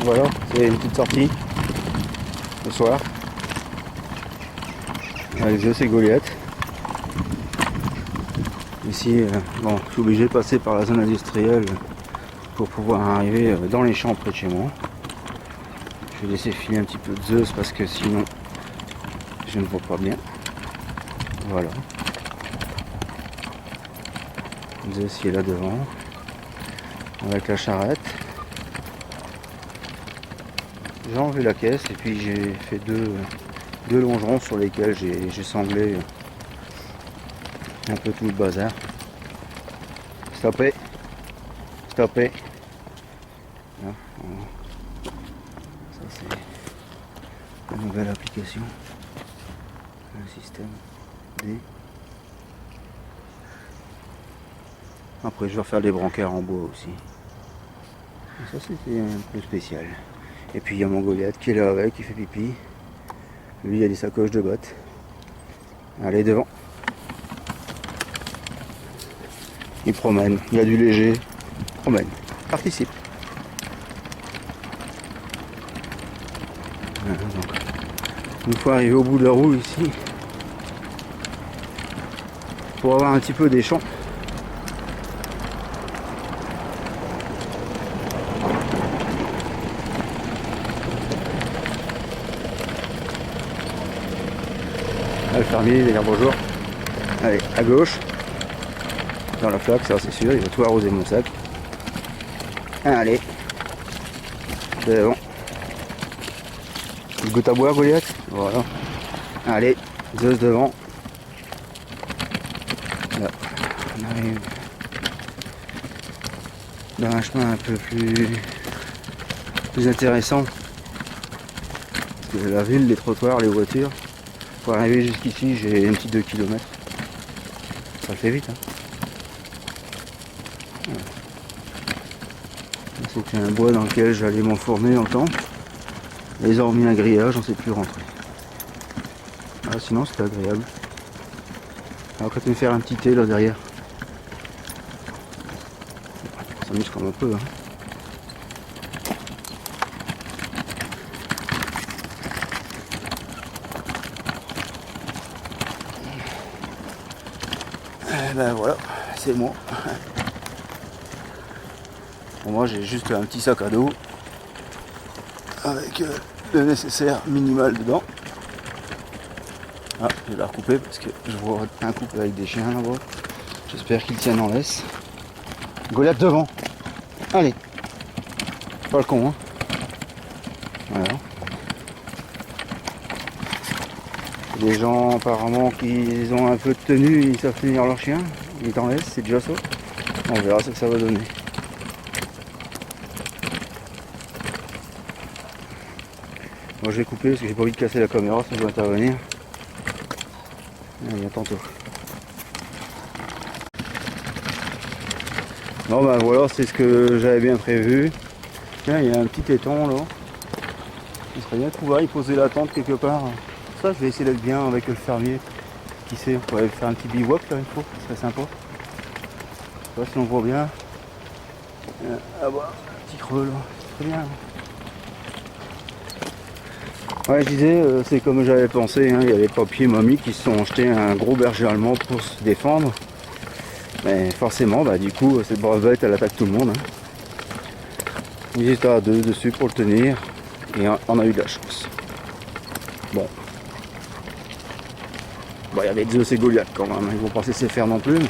Voilà, c'est une petite sortie le soir. Avec Zeus et Goliath. Ici, bon, je suis obligé de passer par la zone industrielle pour pouvoir arriver dans les champs près de chez moi. Je vais laisser filer un petit peu de Zeus parce que sinon je ne vois pas bien. Voilà. Zeus il est là devant avec la charrette. J'ai enlevé la caisse et puis j'ai fait deux longerons sur lesquels j'ai sanglé un peu tout le bazar. Stoppez. Stoppez. Là, ça c'est la nouvelle application. Le système D. Après je vais refaire des brancards en bois aussi. Et ça c'était un peu spécial. Et puis il y a mon Goliath qui est là avec, qui fait pipi. Lui il a des sacoches de bottes. Allez devant. Il promène, il a du léger. Promène. Participe. Voilà, donc, une fois arrivé au bout de la roue ici, pour avoir un petit peu des champs. Là, le fermier, il va dire bonjour. Allez, à gauche. Dans la flaque, ça c'est sûr, il va tout arroser mon sac. Allez. C'est bon. Une goutte à boire, Goliath. Voilà. Allez, Zeus devant. Là, on arrive dans un chemin un peu plus intéressant. Parce que la ville, les trottoirs, les voitures. Pour arriver jusqu'ici, j'ai un petit 2 km. Ça fait vite, hein. C'était un bois dans lequel j'allais m'enfourner dans le temps. Ils ont remis un grillage, on ne sait plus rentrer. Ah, sinon c'était agréable. Alors quand tu veux faire un petit thé là derrière. On s'amuse comme on peut, hein. Et ben voilà, c'est moi. Bon, moi j'ai juste un petit sac à dos avec le nécessaire minimal dedans. Ah, je vais la recouper parce que je vois un couple avec des chiens là-bas. J'espère qu'ils tiennent en laisse. Goliath devant. Allez. Pas le con, hein. Voilà. Les gens apparemment qui ont un peu de tenue, ils savent tenir leur chien. Ils en laissent, c'est déjà ça. On verra ce que ça va donner. Moi je vais couper parce que j'ai pas envie de casser la caméra, ça doit intervenir. Allez, à tantôt. Bon ben voilà, c'est ce que j'avais bien prévu. Tiens, il y a un petit étang là. Il serait bien de pouvoir y poser la tente quelque part. Ça, je vais essayer d'être bien avec le fermier. Qui sait, on pourrait faire un petit bivouac là une fois, ce serait sympa. Je sais pas si on voit bien. Ah bah, un petit creux là, c'est très bien. Ouais, je disais, c'est comme j'avais pensé, hein, il y a les papiers mamies qui se sont achetés un gros berger allemand pour se défendre. Mais forcément, bah, du coup, cette brave bête, elle attaque tout le monde. Hein. Ils étaient à deux dessus pour le tenir, et on a eu de la chance. Bon. Bon, il y avait Zeus et Goliath quand même, ils vont pas se laisser faire non plus.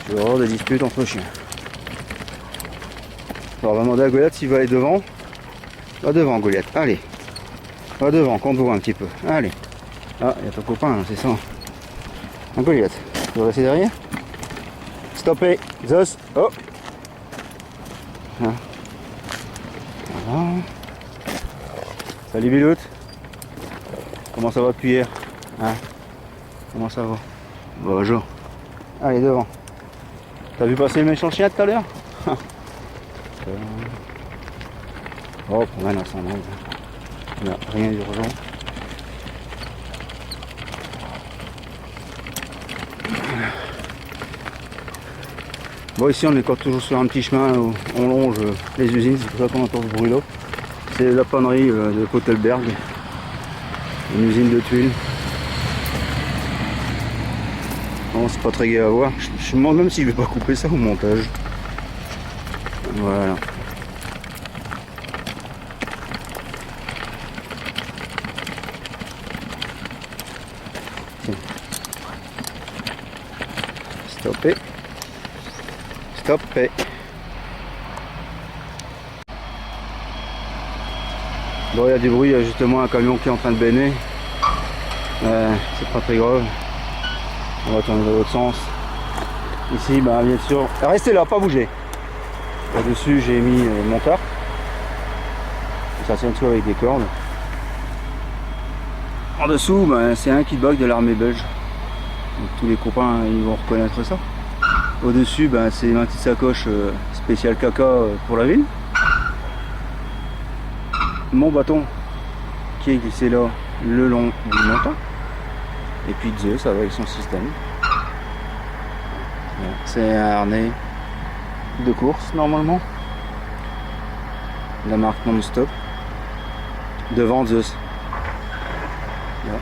Je vais avoir des disputes entre chiens. Alors, on va demander à Goliath s'il va aller devant. Va devant, Goliath, allez. Va devant, qu'on te voit un petit peu. Allez. Ah, il y a ton copain, c'est ça. Un Goliath. Tu veux rester derrière? Stoppez. Zeus. Oh. Ah. Voilà. Salut Bilout. Comment ça va depuis hier? Hein? Comment ça va? Bonjour. Allez, devant. T'as vu passer le méchant chien tout à l'heure? Oh, promène à son aise. Il n'y a rien d'urgent. Bon, ici on est encore toujours sur un petit chemin où on longe les usines, c'est pour ça qu'on entend ce bruit là. C'est la pannerie de Potelberg, une usine de tuiles. Bon, c'est pas très gai à voir. Je me demande même si je vais pas couper ça au montage. Voilà. Stoppé. Stoppé. Bon, il y a du bruit, il y a justement un camion qui est en train de béner. C'est pas très grave. On va tourner dans l'autre sens. Ici, bah, bien sûr. Restez là, pas bouger. Là-dessus, j'ai mis mon carp. Ça tient tout avec des cordes. En dessous, bah, c'est un kitbox de l'armée belge. Donc, tous les copains ils vont reconnaître ça. Au-dessus, bah, c'est ma petite sacoche spéciale caca pour la ville. Mon bâton qui est glissé là le long du montant. Et puis Zeus avec son système. C'est un harnais de course normalement. La marque non-stop. Devant Zeus. Là.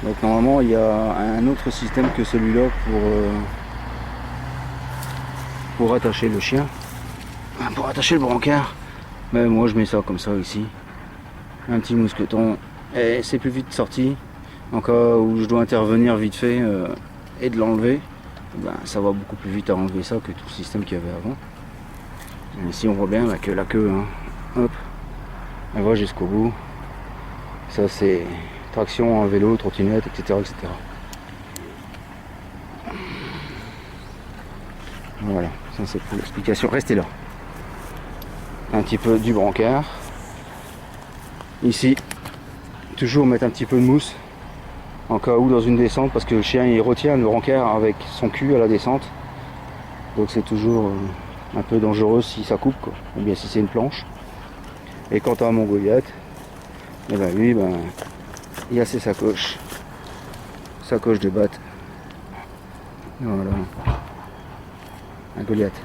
Donc normalement il y a un autre système que celui-là pour attacher le chien. Pour attacher le brancard. Mais moi je mets ça comme ça ici. Un petit mousqueton. Et c'est plus vite sorti. En cas où je dois intervenir vite fait et de l'enlever, ben, ça va beaucoup plus vite à enlever ça que tout le système qu'il y avait avant. Et ici on voit bien que la queue, hein, hop, elle va jusqu'au bout. Ça c'est traction en vélo, trottinette, etc., etc. Voilà, ça c'est pour l'explication. Restez là. Un petit peu du brancard. Ici, toujours mettre un petit peu de mousse. En cas où dans une descente, parce que le chien il retient le brancard avec son cul à la descente, donc c'est toujours un peu dangereux si ça coupe quoi, ou bien si c'est une planche. Et quant à mon Goliath, et ben lui il a ses sacoches de batte. Voilà, un Goliath.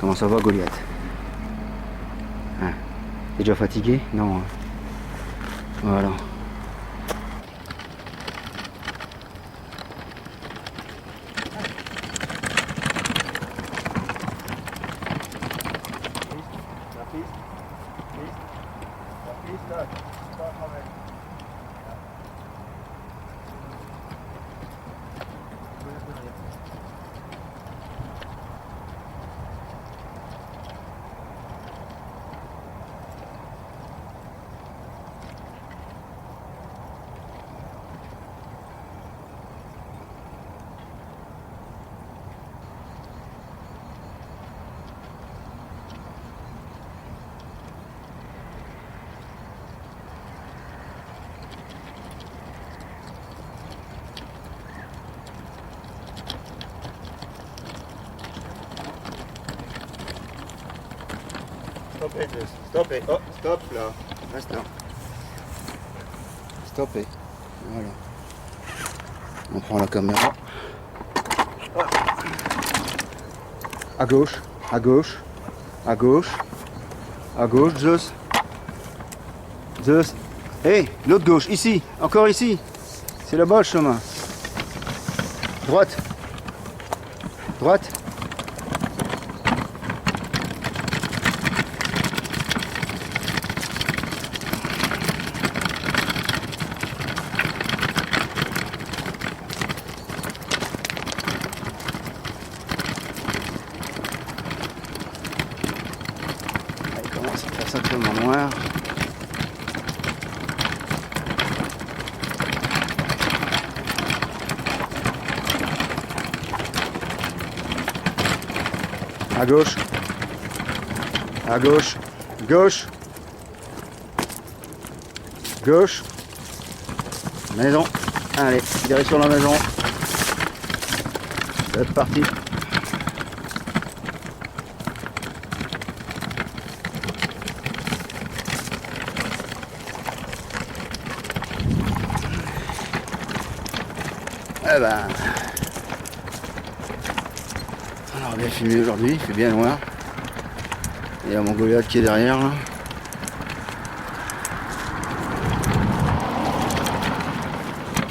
Comment ça va Goliath? Hein, t'es déjà fatigué? Non. Voilà. Stoppez, oh, stop là, reste là. Stoppez, voilà. On prend la caméra. À gauche, à gauche, à gauche, à gauche, Zeus. Zeus. Hé, l'autre gauche, ici, encore ici. C'est là-bas le chemin. Droite. Droite. Sacrément noir. À gauche. À gauche. Gauche. Gauche. Maison. Allez, direction la maison. C'est parti. Eh ben, alors va bien filmer aujourd'hui, il fait bien noir. Il y a mon Goliath qui est derrière là.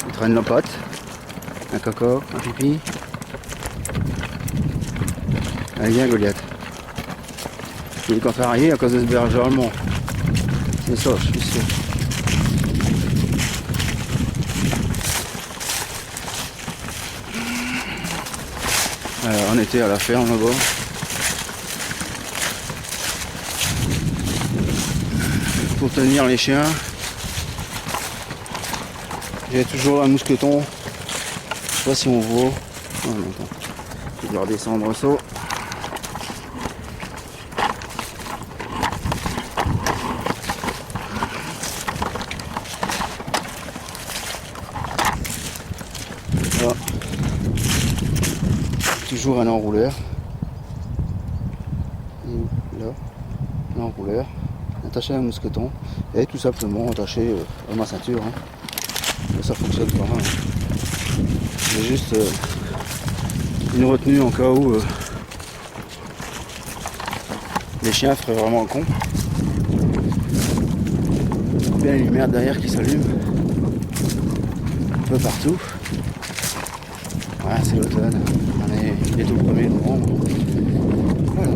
Il traîne nos potes. Un coco, un pipi. Allez viens Goliath. Il est contrarié à cause de ce berger allemand. C'est ça, je suis sûr. Alors, on était à la ferme là-bas. Pour tenir les chiens. J'ai toujours un mousqueton. Je sais pas si on voit. Oh, non, attends. Je vais redescendre au saut. Là. Toujours un enrouleur. Là, l'enrouleur. Attaché à un mousqueton. Et tout simplement attaché à ma ceinture. Hein. Et ça fonctionne pas. Hein. J'ai juste une retenue en cas où les chiens feraient vraiment le con. Bien les lumières derrière qui s'allument un peu partout. Voilà, c'est l'automne. Il est tout le 1er novembre. Voilà.